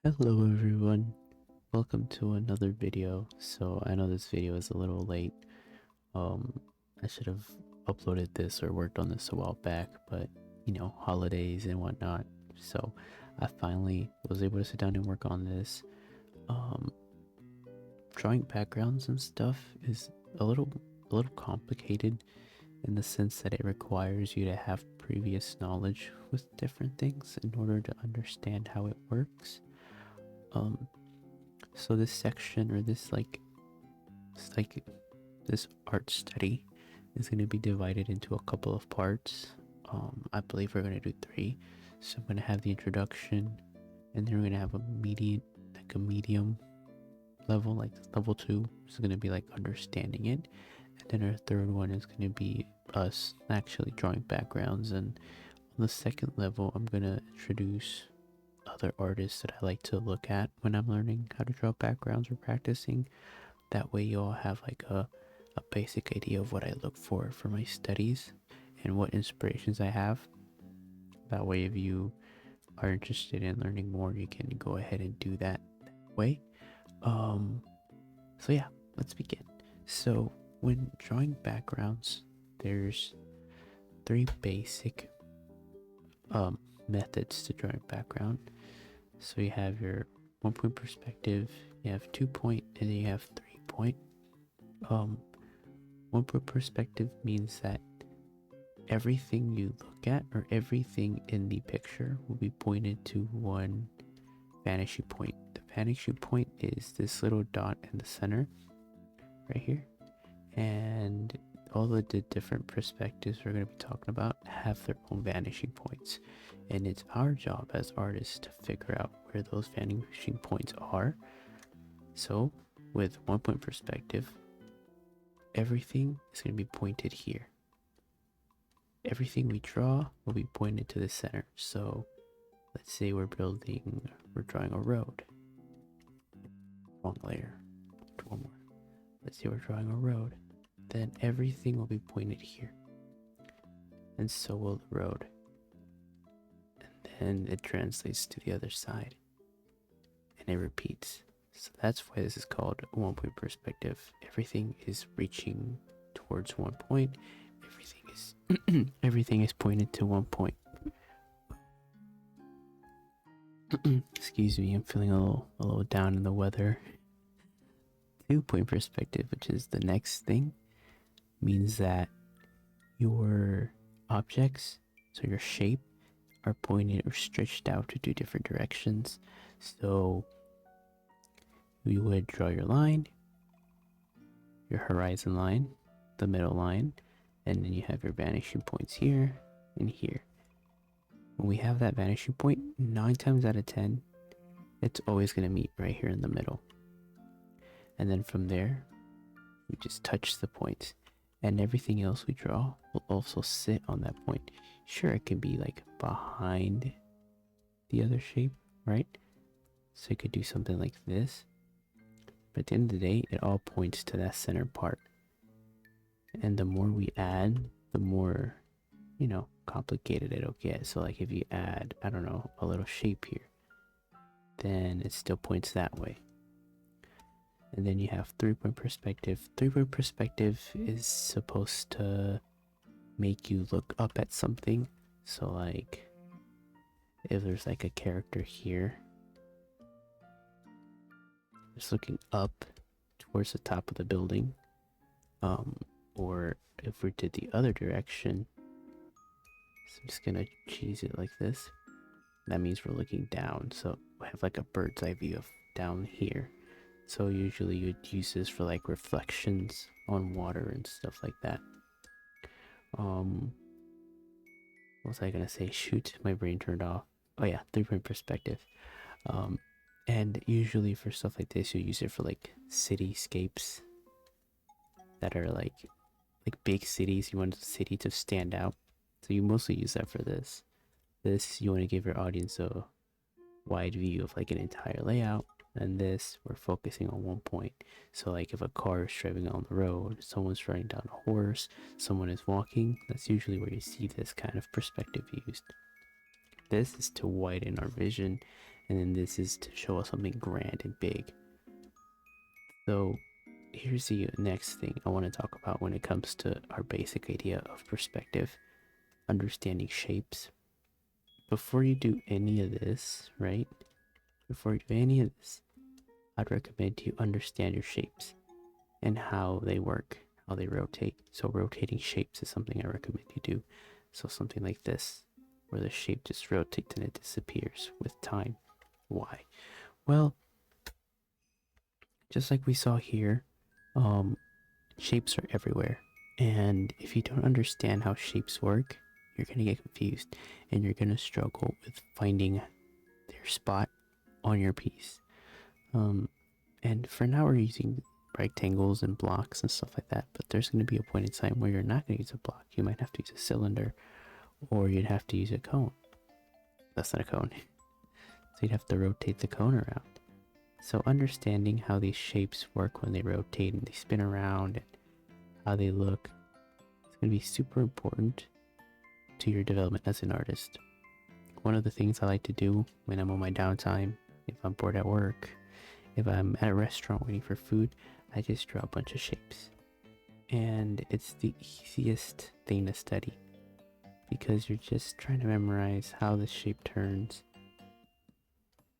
Hello everyone, welcome to another video. So I know this video is a little late. I should have uploaded this or worked on this a while back, but holidays and whatnot. So I finally was able to sit down and work on this. Um, Drawing backgrounds and stuff is a little complicated in the sense that it requires you to have previous knowledge with different things in order to understand how it works. Um, So this section or it's like this art study is going to be divided into a couple of parts. I believe we're going to do three. So I'm going to have the introduction, and then we're going to have a medium level, like level two. Is going to be like understanding it, and then our third one is going to be us actually drawing backgrounds. And on the second level, I'm going to introduce other artists that I like to look at when I'm learning how to draw backgrounds or practicing. That way you all have like a basic idea of what I look for my studies and what inspirations I have. That way if you are interested in learning more, you can go ahead and do that way. Um so yeah, let's begin. So when drawing backgrounds, there's three basic um methods to drawing background. So you have your 1 point perspective, you have 2 point, and then you have 3 point. Um, 1 point perspective means that everything you look at or everything in the picture will be pointed to one vanishing point. The vanishing point is this little dot in the center right here, and all the different perspectives we're going to be talking about have their own vanishing points, and it's our job as artists to figure out where those vanishing points are. So with 1 point perspective, everything is going to be pointed here. Everything we draw will be pointed to the center. So let's say we're drawing a road. Wrong layer. One more. Let's say we're drawing a road. Then everything will be pointed here. And so will the road. And then it translates to the other side. And it repeats. So that's why this is called 1 point perspective. Everything is reaching towards 1 point. Everything is pointed to 1 point. Excuse me, I'm feeling a little down in the weather. 2 point perspective, which is the next thing, means that your objects, so your shape, are pointed or stretched out to 2 different directions. So you would draw your line, your horizon line, the middle line, and then you have your vanishing points here and here. When we have that vanishing point, 9 times out of 10, it's always going to meet right here in the middle. And then from there, we just touch the points, and everything else we draw will also sit on that point. Sure, it can be like behind the other shape, right? So you could do something like this, but at the end of the day, it all points to that center part. And the more we add, the more, complicated it'll get. So like if you add, I don't know, a little shape here, then it still points that way. And then you have 3 point perspective. 3 point perspective is supposed to make you look up at something. So like if there's like a character here, just looking up towards the top of the building. Or if we did the other direction, so I'm just gonna cheese it like this. That means we're looking down. So we have like a bird's eye view of down here. So usually you'd use this for like reflections on water and stuff like that. What was I gonna say? Shoot, my brain turned off. Oh yeah, 3 point perspective. And usually for stuff like this, you use it for like cityscapes that are like big cities. You want the city to stand out, so you mostly use that for this. This you want to give your audience a wide view of like an entire layout, and this we're focusing on 1 point. So like if a car is driving on the road, someone's riding down a horse, someone is walking, that's usually where you see this kind of perspective used. This is to widen our vision and then this is to show us something grand and big. So here's the next thing I want to talk about when it comes to our basic idea of perspective, understanding shapes. Before you do any of this, right? Before you do any of this, I'd recommend you understand your shapes and how they work, how they rotate. So rotating shapes is something I recommend you do. So something like this, where the shape just rotates and it disappears with time. Why? Well, just like we saw here, shapes are everywhere. And if you don't understand how shapes work, you're going to get confused and you're going to struggle with finding their spot on your piece. And for now, we're using rectangles and blocks and stuff like that, but there's going to be a point in time where you're not going to use a block. You might have to use a cylinder, or you'd have to use a cone. That's not a cone. So you'd have to rotate the cone around. So understanding how these shapes work when they rotate and they spin around and how they look, it's going to be super important to your development as an artist. One of the things I like to do when I'm on my downtime, if I'm bored at work, if I'm at a restaurant waiting for food, I just draw a bunch of shapes. And it's the easiest thing to study because you're just trying to memorize how the shape turns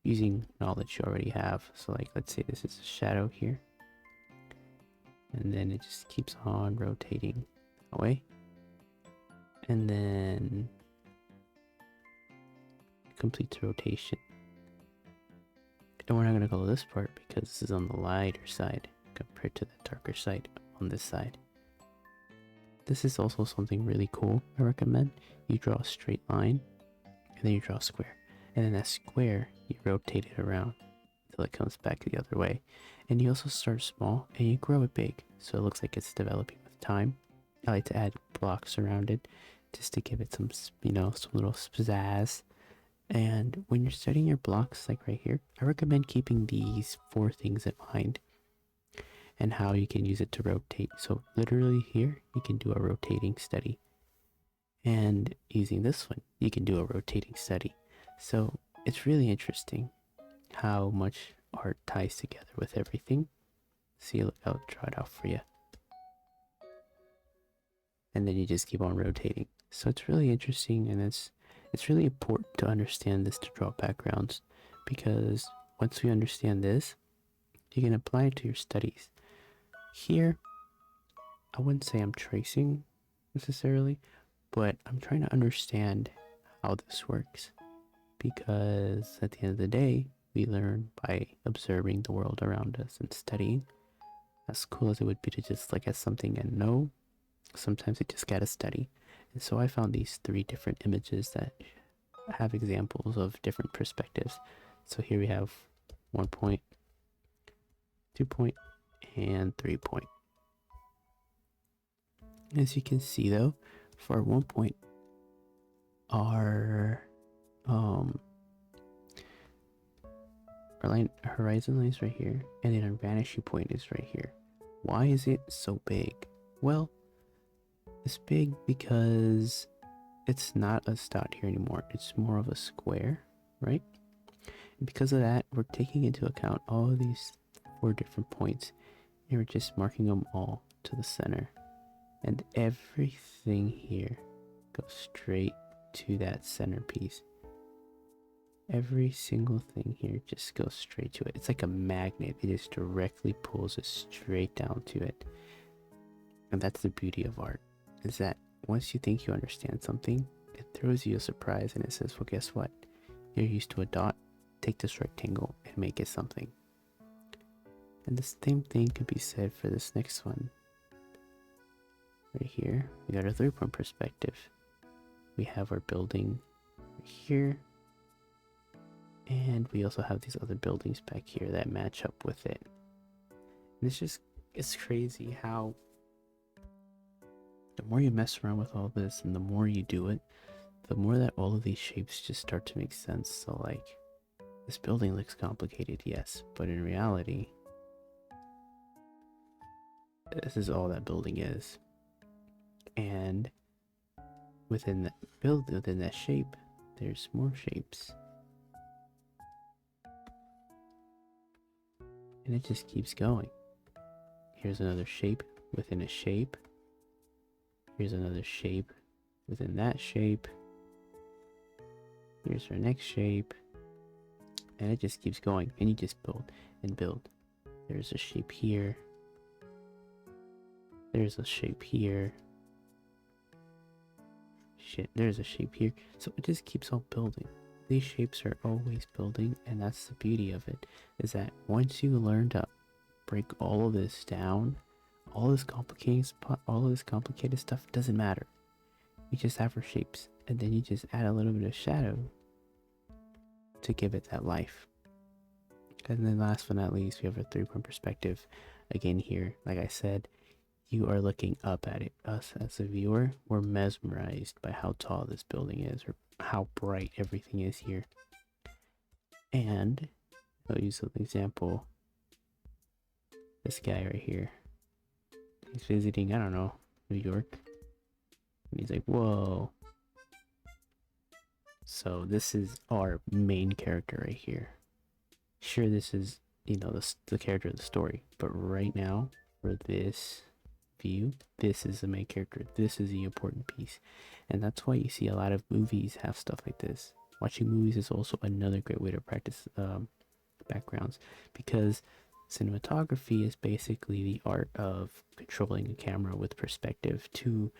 using knowledge you already have. So like, let's say this is a shadow here, and then it just keeps on rotating that way, and then it completes rotation. And we're not going to color this part because this is on the lighter side compared to the darker side on this side. This is also something really cool I recommend. You draw a straight line and then you draw a square, and then that square you rotate it around until it comes back the other way. And you also start small and you grow it big so it looks like it's developing with time. I like to add blocks around it just to give it some, some little pizzazz. And when you're setting your blocks, like right here, I recommend keeping these 4 things in mind and how you can use it to rotate. So literally here, you can do a rotating study. And using this one, you can do a rotating study. So it's really interesting how much art ties together with everything. See, look, I'll draw it out for you. And then you just keep on rotating. So it's really interesting, and it's really important to understand this to draw backgrounds, because once we understand this, you can apply it to your studies. Here, I wouldn't say I'm tracing necessarily, but I'm trying to understand how this works, because at the end of the day, we learn by observing the world around us and studying. As cool as it would be to just look at something and know, sometimes you just gotta study. And so I found these 3 different images that have examples of different perspectives. So here we have 1 point, 2 point, and 3 point. As you can see though, for 1 point, our horizon line is right here, and then our vanishing point is right here. Why is it so big? Well, it's big because it's not a dot here anymore. It's more of a square, right? And because of that, we're taking into account all of these 4 different points, and we're just marking them all to the center. And everything here goes straight to that centerpiece. Every single thing here just goes straight to it. It's like a magnet. It just directly pulls us straight down to it. And that's the beauty of art, is that once you think you understand something, it throws you a surprise and it says, well, guess what? You're used to a dot. Take this rectangle and make it something. And the same thing could be said for this next one. Right here, we got our 3-point perspective. We have our building right here. And we also have these other buildings back here that match up with it. And it's crazy how the more you mess around with all this and the more you do it, the more that all of these shapes just start to make sense. So like, this building looks complicated, yes, but in reality, this is all that building is. And within that shape, there's more shapes. And it just keeps going. Here's another shape within a shape. Here's another shape within that shape. Here's our next shape. And it just keeps going. And you just build and build. There's a shape here. There's a shape here. Shit, there's a shape here. So it just keeps on building. These shapes are always building, and that's the beauty of it, is that once you learn to break all of this down, all this complicated stuff doesn't matter. We just have our shapes, and then you just add a little bit of shadow to give it that life. And then last but not least, we have a 3-point perspective. Again here, like I said, you are looking up at it. Us as a viewer, we're mesmerized by how tall this building is, or how bright everything is here. And I'll use an example. This guy right here, he's visiting, I don't know, New York, and he's like, whoa. So this is our main character right here. Sure, this is, you know, the character of the story, but right now, for this view, this is the main character. This is the important piece. And that's why you see a lot of movies have stuff like this. Watching movies is also another great way to practice backgrounds, because cinematography is basically the art of controlling a camera with perspective to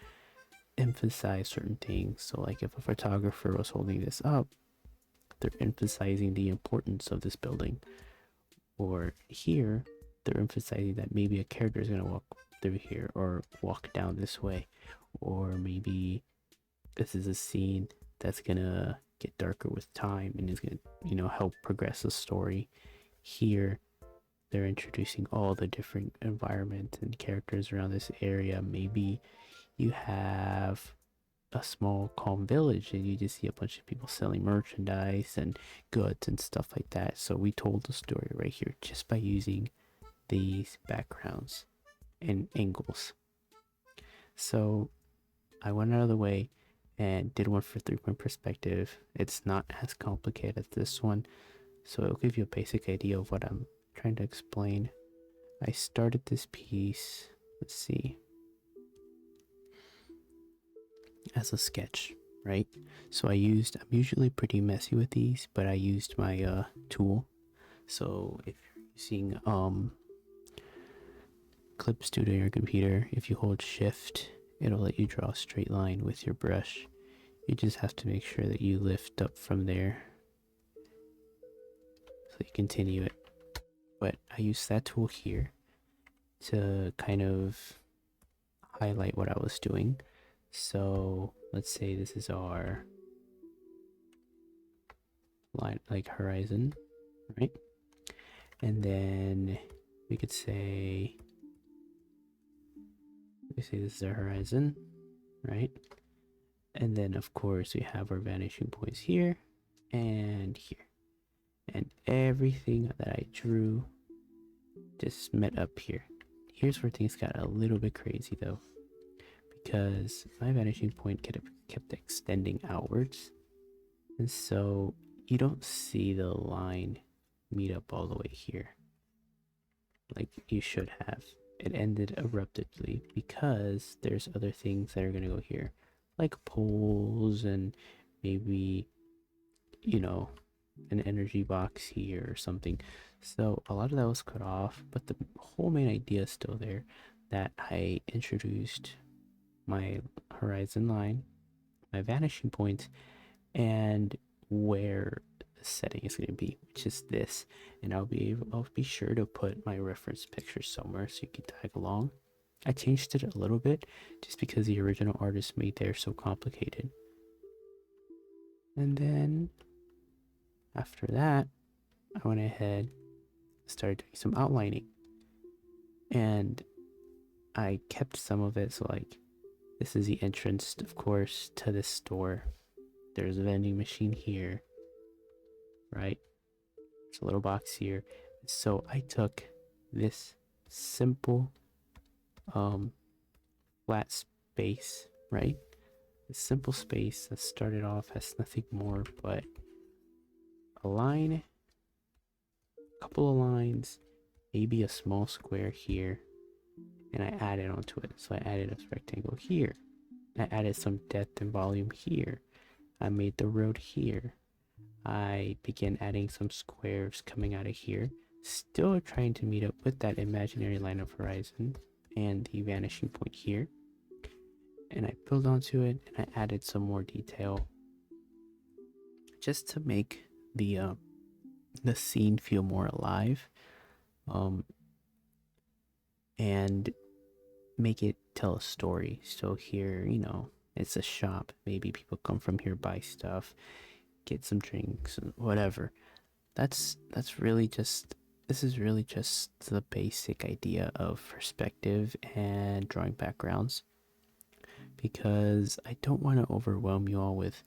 emphasize certain things. So like if a photographer was holding this up, they're emphasizing the importance of this building. Or here, they're emphasizing that maybe a character is going to walk through here or walk down this way, or maybe this is a scene that's gonna get darker with time and is gonna, you know, help progress the story. Here they're introducing all the different environments and characters around this area. Maybe you have a small calm village and you just see a bunch of people selling merchandise and goods and stuff like that. So we told the story right here just by using these backgrounds and angles. So I went out of the way and did one for 3-point perspective. It's not as complicated as this one, so it'll give you a basic idea of what I'm trying to explain. I started this piece, let's see, as a sketch, right? So I'm usually pretty messy with these, but I used my tool. So if you're using Clip Studio on your computer, if you hold shift, it'll let you draw a straight line with your brush. You just have to make sure that you lift up from there so you continue it. But I use that tool here to kind of highlight what I was doing. So let's say this is our line, like horizon, right? And then we could say, this is our horizon, right? And then of course we have our vanishing points here and here. And everything that I drew just met up here. Here's where things got a little bit crazy though, because my vanishing point kept extending outwards. And so you don't see the line meet up all the way here like you should have. It ended abruptly because there's other things that are going to go here, like poles and maybe, you know, an energy box here or something. So a lot of that was cut off, but the whole main idea is still there, that I introduced my horizon line, my vanishing point, and where the setting is going to be, which is this. And I'll be sure to put my reference picture somewhere so you can tag along. I changed it a little bit just because the original artist made theirs so complicated. And then after that, I went ahead and started doing some outlining, and I kept some of it. So like, this is the entrance, of course, to this store. There's a vending machine here, right? There's a little box here. So I took this simple flat space, right? This simple space that started off as nothing more but a line, a couple of lines, maybe a small square here, and I added onto it. So I added a rectangle here. I added some depth and volume here. I made the road here. I began adding some squares coming out of here, still trying to meet up with that imaginary line of horizon and the vanishing point here. And I built onto it, and I added some more detail just to make the scene feel more alive, and make it tell a story. So here, it's a shop. Maybe people come from here, buy stuff, get some drinks, whatever. That's really just this is really just the basic idea of perspective and drawing backgrounds, because I don't want to overwhelm you all with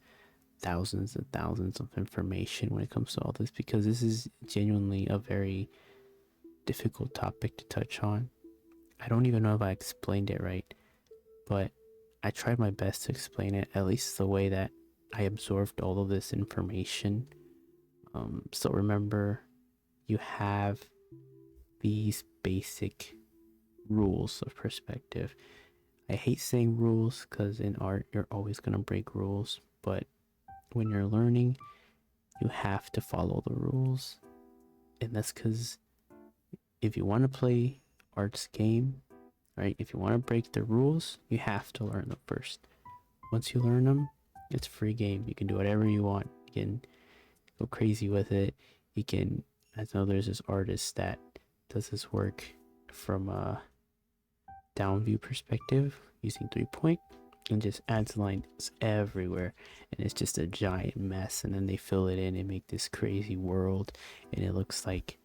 thousands and thousands of information when it comes to all this, because this is genuinely a very difficult topic to touch on. I don't even know if I explained it right, but I tried my best to explain it, at least the way that I absorbed all of this information. So remember, you have these basic rules of perspective. I hate saying rules because in art, you're always going to break rules, but when you're learning, you have to follow the rules. And that's because if you want to play art's game, right, if you want to break the rules, you have to learn them first. Once you learn them, it's free game. You can do whatever you want. You can go crazy with it. You can, I know there's this artist that does this work from a down view perspective using 3-point and just adds lines everywhere, and it's just a giant mess, and then they fill it in and make this crazy world, and it looks like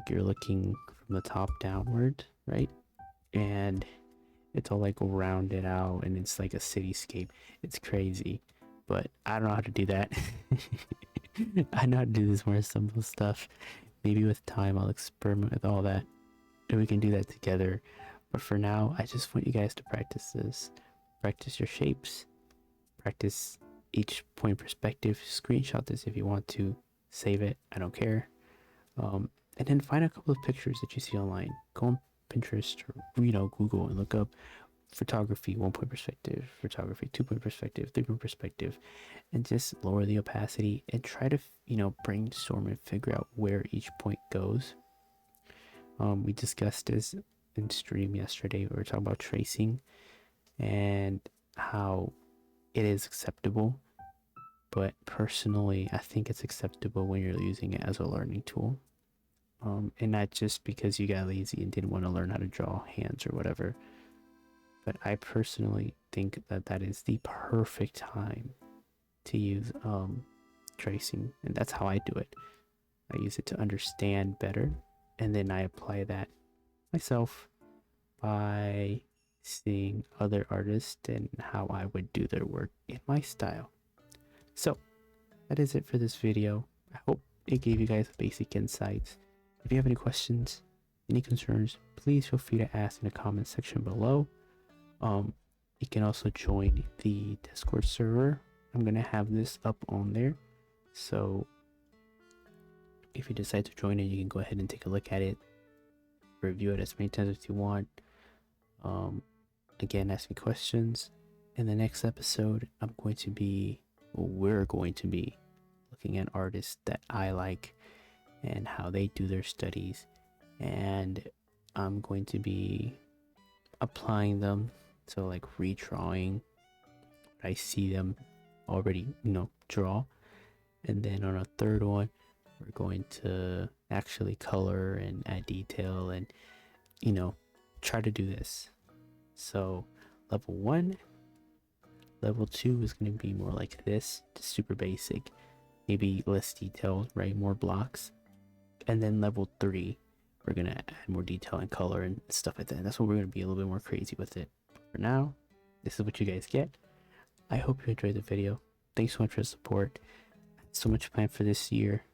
you're looking from the top downward, right? And it's all like rounded out, and it's like a cityscape. It's crazy, but I don't know how to do that. I know how to do this more simple stuff. Maybe with time I'll experiment with all that, and we can do that together. But for now, I just want you guys to practice this. Practice your shapes. Practice each point perspective. Screenshot this if you want to. Save it. I don't care. And then find a couple of pictures that you see online. Go on Pinterest or Google and look up photography 1-point perspective, photography 2-point perspective, 3-point perspective, and just lower the opacity and try to brainstorm and figure out where each point goes. We discussed this in stream yesterday. We were talking about tracing and how it is acceptable, but personally I think it's acceptable when you're using it as a learning tool, and not just because you got lazy and didn't want to learn how to draw hands or whatever. But I personally think that that is the perfect time to use tracing, and that's how I do it. I use it to understand better, and then I apply that myself by seeing other artists and how I would do their work in my style. So that is it for this video. I hope it gave you guys basic insights. If you have any questions, any concerns, please feel free to ask in the comment section below. You can also join the Discord server. I'm gonna have this up on there, so if you decide to join it, you can go ahead and take a look at it, review it as many times as you want. Again, ask me questions. In the next episode, we're going to be looking at artists that I like and how they do their studies, and I'm going to be applying them, so like redrawing what I see them already draw. And then on a third one, we're going to actually color and add detail and try to do this. So level 1, level 2 is going to be more like this, just super basic, maybe less detailed, right? More blocks. And then level 3, we're going to add more detail and color and stuff like that. And that's what we're going to be a little bit more crazy with it. For now, this is what you guys get. I hope you enjoyed the video. Thanks so much for the support. So much planned for this year.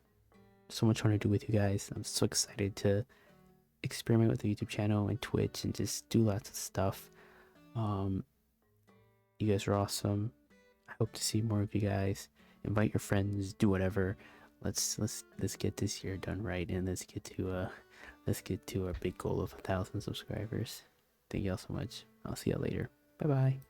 So much I want to do with you guys. I'm so excited to experiment with the YouTube channel and Twitch and just do lots of stuff. You guys are awesome. I hope to see more of you guys. Invite your friends, do whatever. Let's get this year done right, and let's get to let's get to our big goal of 1,000 subscribers. Thank y'all so much. I'll see y'all later. Bye bye.